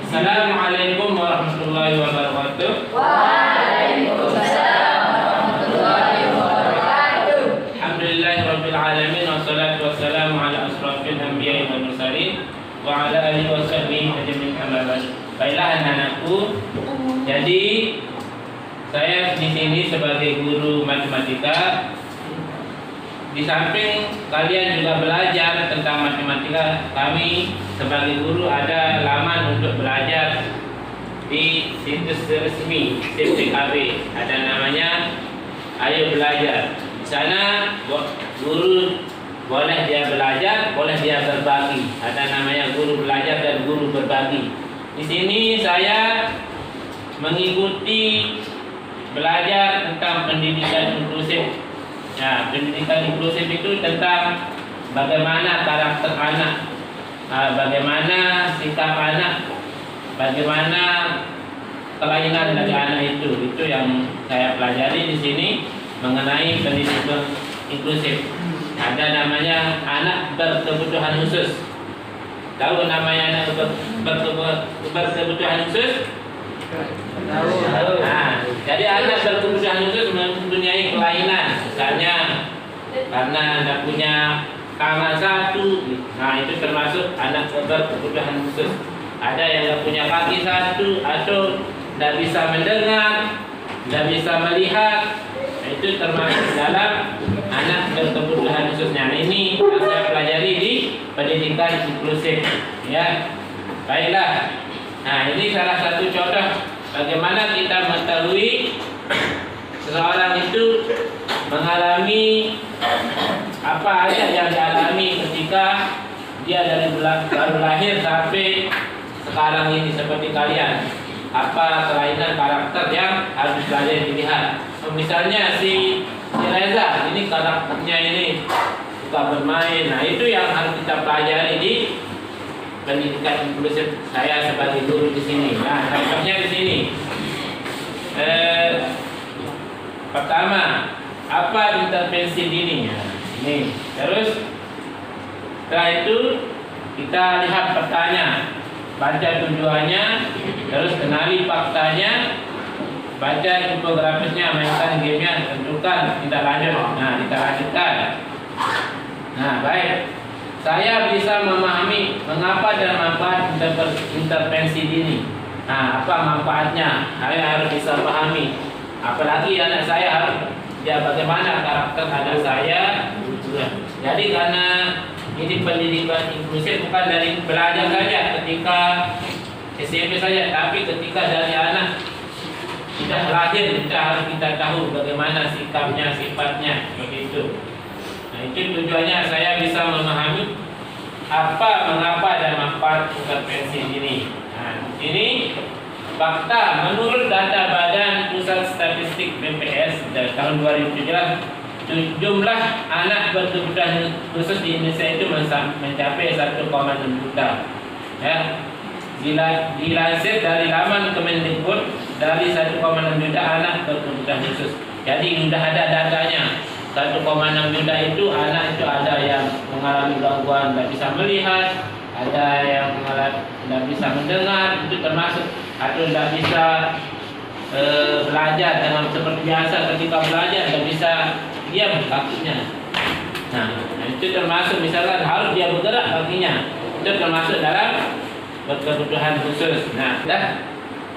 Assalamualaikum warahmatullahi wabarakatuh. Waalaikumsalam warahmatullahi wabarakatuh. Alhamdulillahirabbil alamin wassalatu wassalamu ala asrofil anbiya'i wal mursalin wa ala alihi washabbihi ajmain amma ba'd. Baiklah anak-anakku, jadi saya di sini sebagai guru matematika. Di samping kalian juga belajar tentang matematika, kami sebagai guru ada laman untuk belajar di situs resmi SIPTKB. Ada namanya Ayo Belajar. Di sana guru boleh dia belajar, boleh dia berbagi. Ada namanya guru belajar dan guru berbagi. Di sini saya mengikuti belajar tentang pendidikan inklusif. Ya, pendidikan inklusif itu tentang bagaimana karakter anak, bagaimana sikap anak, bagaimana kelainan dari anak itu yang saya pelajari di sini mengenai pendidikan inklusif. Ada namanya anak berkebutuhan khusus. Tahu namanya anak berkebutuhan khusus? Nah, jadi anak berkebutuhan khusus mempunyai kelainan, misalnya karena Anda punya tangan satu, nah itu termasuk anak berkebutuhan khusus. Ada yang tidak punya kaki satu atau tidak bisa mendengar, tidak bisa melihat, nah, itu termasuk dalam anak berkebutuhan khususnya. Nah, ini yang saya pelajari di pendidikan inklusif. Ya, baiklah. Nah, ini salah satu contoh bagaimana kita mengetahui seseorang itu mengalami apa aja yang dialami ketika dia dari baru lahir sampai sekarang ini seperti kalian. Apa kelainan karakter yang harus kalian dilihat. Misalnya si Reza, ini karakternya ini suka bermain. Nah, itu yang harus kita pelajari di pendidikan inklusif saya sebagai guru di sini. Nah, contohnya di sini. Pertama, apa intervensi dini? Ini. Terus setelah itu kita lihat petanya, baca tujuannya, terus kenali faktanya, baca infografisnya, mainkan gamenya, tentukan tindak lanjut. Nah, kita lanjutkan. Nah, baik. Saya bisa memahami mengapa dan manfaat intervensi dini. Nah, apa manfaatnya? Saya harus bisa pahami. Apalagi anak saya harus bagaimana karakter anak saya. Jadi karena ini pendidikan inklusif bukan dari belajar saja ketika SMP saja, tapi ketika dari anak sudah lahir kita harus kita tahu bagaimana sikapnya, sifatnya, seperti itu. Nah, itu tujuannya saya bisa memahami apa, mengapa dan manfaat intervensi ini. Nah, ini fakta menurut data Badan Pusat Statistik BPS dari tahun 2017, jumlah anak berkebutuhan khusus di Indonesia itu mencapai 1,6 juta. Ya, dilansir dari laman Kemendikbud, dari 1,6 juta anak berkebutuhan khusus. Jadi sudah ada datanya. 1,6 juta itu anak itu ada yang mengalami gangguan tidak bisa melihat, ada yang tidak bisa mendengar, itu termasuk, atau tidak bisa belajar dengan seperti biasa ketika belajar tidak bisa diam kakinya. Nah, itu termasuk misalkan harus dia bergerak kakinya, itu termasuk dalam berkebutuhan khusus. Nah,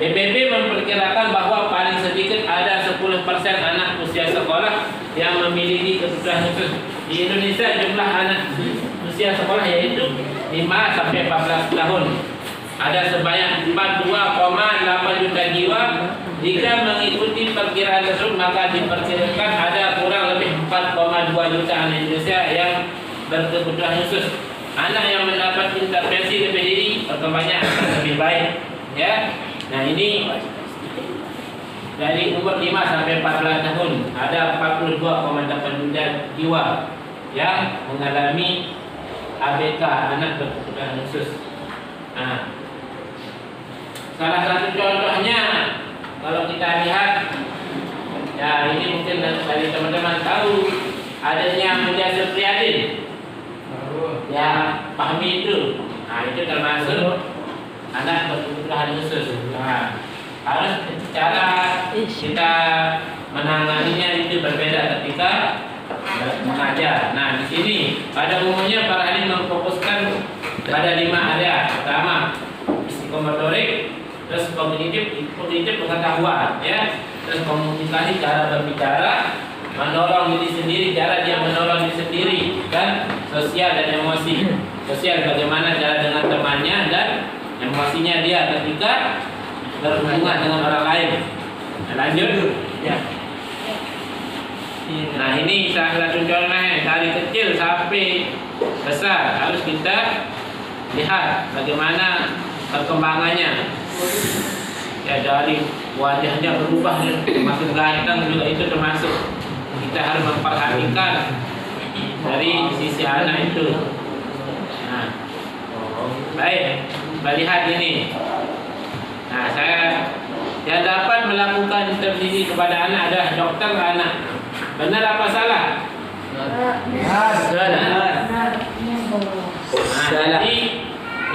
PBB memperkirakan bahwa paling sedikit ada 10% anak usia sekolah yang memiliki kebutuhan khusus. Di Indonesia jumlah anak usia sekolah yaitu 5 sampai 14 tahun. Ada sebanyak 42,8 juta jiwa. Jika mengikuti perkiraan tersebut, maka diperkirakan ada kurang lebih 4,2 juta anak Indonesia yang berkebutuhan khusus. Anak yang mendapat intervensi PPDB perkembangannya akan lebih baik. Ya. Nah, ini dari umur 5 sampai 14 tahun ada 42,8 juta jiwa yang mengalami ABK, anak berkebutuhan khusus. Nah, salah satu contohnya kalau kita lihat, ya ini mungkin dari teman-teman tahu adanya Mulia Supriyadin. Ya, pahami itu. Nah, itu termasuk anak berkebutuhan khusus. Nah, harus cara kita menanganinya itu berbeda ketika mengajar. Nah, di sini pada umumnya para ahli memfokuskan pada 5 area. Pertama, psikomotorik, terus kognitif pengetahuan, ya, terus komunikasi, cara berbicara, menolong diri sendiri, cara dia menolong diri sendiri, dan sosial dan emosi. Sosial bagaimana cara dengan temannya, dan emosinya dia ketika berhubungan dengan orang lain. Nah, lanjut. Ya. Nah, ini salah satu contoh dari kecil sampai besar harus kita lihat bagaimana perkembangannya. Ya, dari wajahnya berubah makin ganteng juga itu termasuk. Kita harus memperhatikan dari sisi anak itu. Nah, baik, kita lihat ini. Nah, saya dapat melakukan intervensi kepada anak adalah dokter anak. Benar apa salah? Benar. Nah, jadi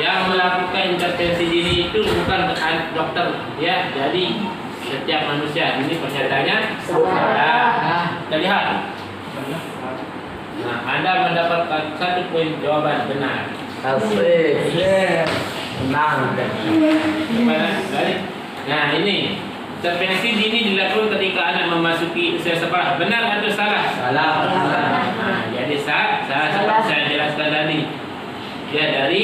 yang melakukan intervensi dini itu bukan dokter, ya. Jadi setiap manusia. Ini pernyataannya salah. Kita lihat. Nah, Anda mendapatkan 1 poin jawaban benar. Tenang. Nah, ini intervensi dini dilakukan ketika anak memasuki usia sekolah. Benar atau salah? Salah. Nah, jadi salah seperti saya jelaskan tadi. Ya, dari